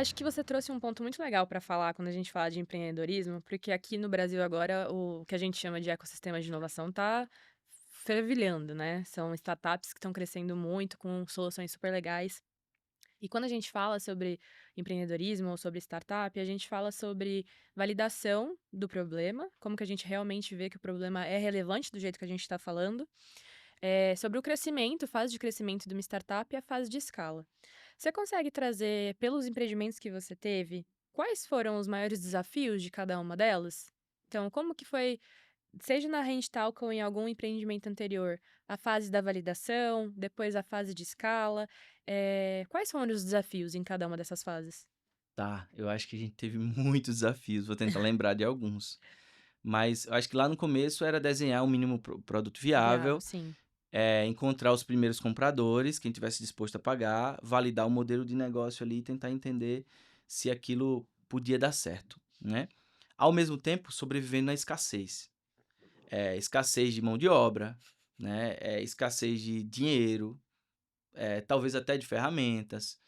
Acho que você trouxe um ponto muito legal para falar quando a gente fala de empreendedorismo, porque aqui no Brasil agora o que a gente chama de ecossistema de inovação tá fervilhando, né? São startups que estão crescendo muito com soluções super legais. E quando a gente fala sobre empreendedorismo ou sobre startup, a gente fala sobre validação do problema, como que a gente realmente vê que o problema é relevante do jeito que a gente está falando, sobre o crescimento, fase de crescimento de uma startup e a fase de escala. Você consegue trazer, pelos empreendimentos que você teve, quais foram os maiores desafios de cada uma delas? Então, como que foi, seja na Renditalco ou em algum empreendimento anterior, a fase da validação, depois a fase de escala, quais foram os desafios em cada uma dessas fases? Tá, eu acho que a gente teve muitos desafios, vou tentar lembrar de alguns. Mas eu acho que lá no começo era desenhar um mínimo produto Viável, viável, sim. encontrar os primeiros compradores, quem tivesse disposto a pagar, validar o modelo de negócio ali e tentar entender se aquilo podia dar certo, né. Ao mesmo tempo, sobrevivendo na escassez. Escassez de mão de obra, né, escassez de dinheiro, talvez até de ferramentas.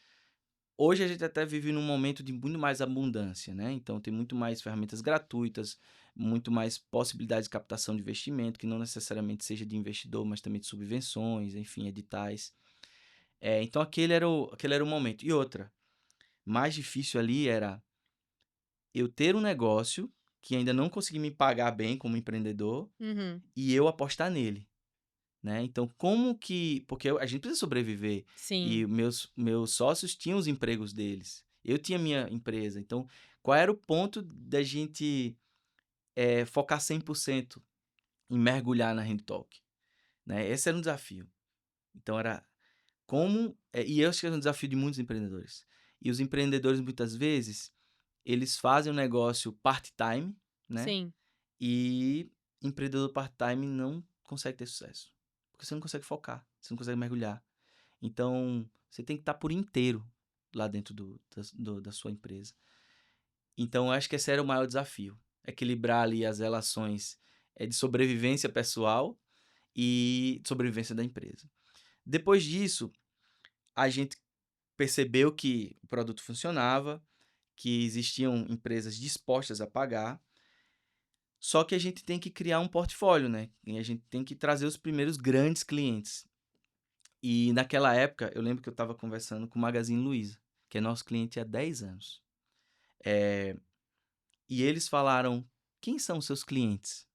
Hoje a gente até vive num momento de muito mais abundância, né, então tem muito mais ferramentas gratuitas, muito mais possibilidades de captação de investimento, que não necessariamente seja de investidor, mas também de subvenções, enfim, editais. Então aquele era o momento. E outra, mais difícil ali era eu ter um negócio que ainda não consegui me pagar bem como empreendedor Uhum. e eu apostar nele. Né, então como que porque a gente precisa sobreviver, e Sim. meus sócios tinham os empregos deles, eu tinha minha empresa, então qual era o ponto da gente, focar 100% em mergulhar na Talk, né, esse era um desafio. Então era como e eu acho que é um desafio de muitos empreendedores. E os empreendedores muitas vezes, eles fazem um negócio part-time, né, Sim. e empreendedor part-time não consegue ter sucesso, porque você não consegue focar, você não consegue mergulhar. Então, você tem que estar por inteiro lá dentro da sua empresa. Então, eu acho que esse era o maior desafio, equilibrar ali as relações, de sobrevivência pessoal e sobrevivência da empresa. Depois disso, a gente percebeu que o produto funcionava, que existiam empresas dispostas a pagar, só que a gente tem que criar um portfólio, né, e a gente tem que trazer os primeiros grandes clientes. E naquela época, eu lembro que eu estava conversando com o Magazine Luiza, que é nosso cliente há 10 anos. Eh, e eles falaram: "Quem são os seus clientes?"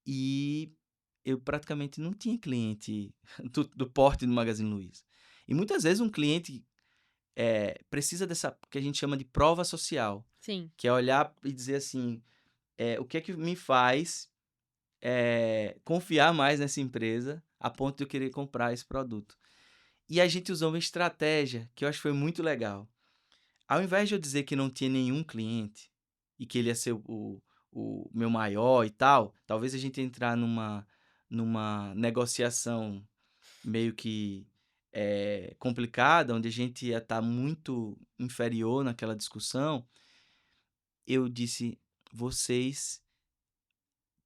E eu praticamente não tinha cliente do porte do Magazine Luiza. E muitas vezes um cliente, precisa dessa que a gente chama de prova social, Sim. que é olhar e dizer assim, o que é que me faz, confiar mais nessa empresa, a ponto de eu querer comprar esse produto. E a gente usou uma estratégia que eu acho que foi muito legal. Ao invés de eu dizer que não tinha nenhum cliente e que ele ia ser o meu maior e tal, talvez a gente entrar numa negociação meio que, complicada, onde a gente ia estar muito inferior naquela discussão. Eu disse: "Vocês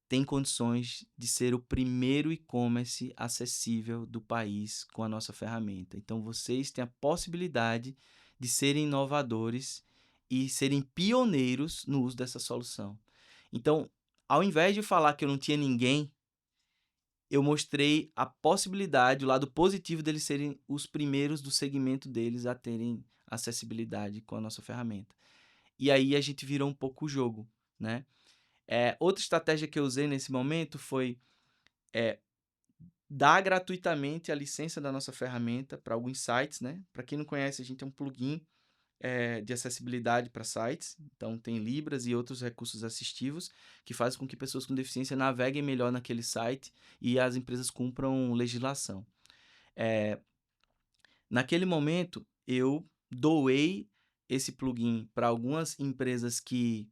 têm condições de ser o primeiro e-commerce acessível do país com a nossa ferramenta. Então vocês têm a possibilidade de serem inovadores e serem pioneiros no uso dessa solução." Então, ao invés de falar que eu não tinha ninguém, eu mostrei a possibilidade, o lado positivo deles serem os primeiros do segmento deles a terem acessibilidade com a nossa ferramenta. E aí a gente virou um pouco o jogo, né? Outra estratégia que eu usei nesse momento foi, eh, dar gratuitamente a licença da nossa ferramenta para alguns sites, né. Para quem não conhece, a gente é um plugin, de acessibilidade para sites, então tem Libras e outros recursos assistivos que fazem com que pessoas com deficiência naveguem melhor naquele site e as empresas cumpram legislação. Eh, naquele momento, eu doei esse plugin para algumas empresas que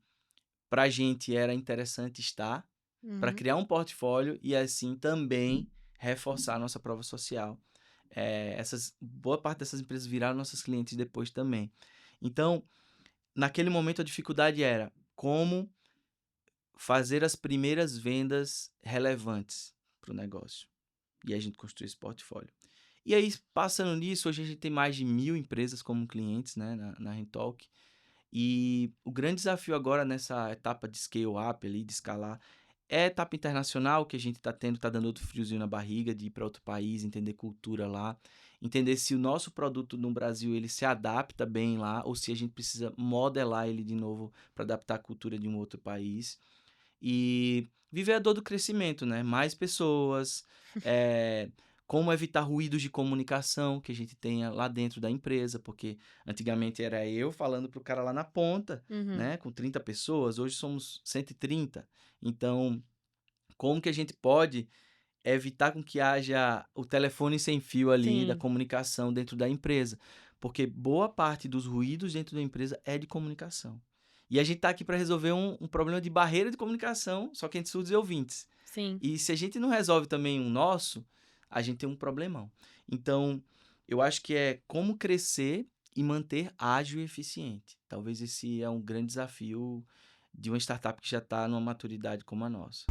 para a gente era interessante estar, para Uhum. criar um portfólio e assim também reforçar a nossa prova social. Boa parte dessas empresas viraram nossos clientes depois também. Então, naquele momento a dificuldade era como fazer as primeiras vendas relevantes para o negócio. E a gente construiu esse portfólio. E aí, passando nisso, hoje a gente tem mais de 1.000 empresas como clientes, né, na Rentalk. E o grande desafio agora nessa etapa de scale up ali, de escalar, é a etapa internacional que a gente está tendo, está dando outro friozinho na barriga de ir para outro país, entender cultura lá, entender se o nosso produto no Brasil ele se adapta bem lá ou se a gente precisa modelar ele de novo para adaptar a cultura de um outro país. E viver a dor do crescimento, né? Mais pessoas, eh, como evitar ruídos de comunicação que a gente tenha lá dentro da empresa, porque antigamente era eu falando para o cara lá na ponta, Uhum. né? Com 30 pessoas, hoje somos 130. Então, como que a gente pode evitar com que haja o telefone sem fio ali da Sim, comunicação dentro da empresa? Porque boa parte dos ruídos dentro da empresa é de comunicação. E a gente está aqui para resolver um problema de barreira de comunicação, só que entre surdos e ouvintes. sim. E se a gente não resolve também o nosso, a gente tem um problemão. Então, eu acho que é como crescer e manter ágil e eficiente. Talvez esse é um grande desafio de uma startup que já está numa maturidade como a nossa.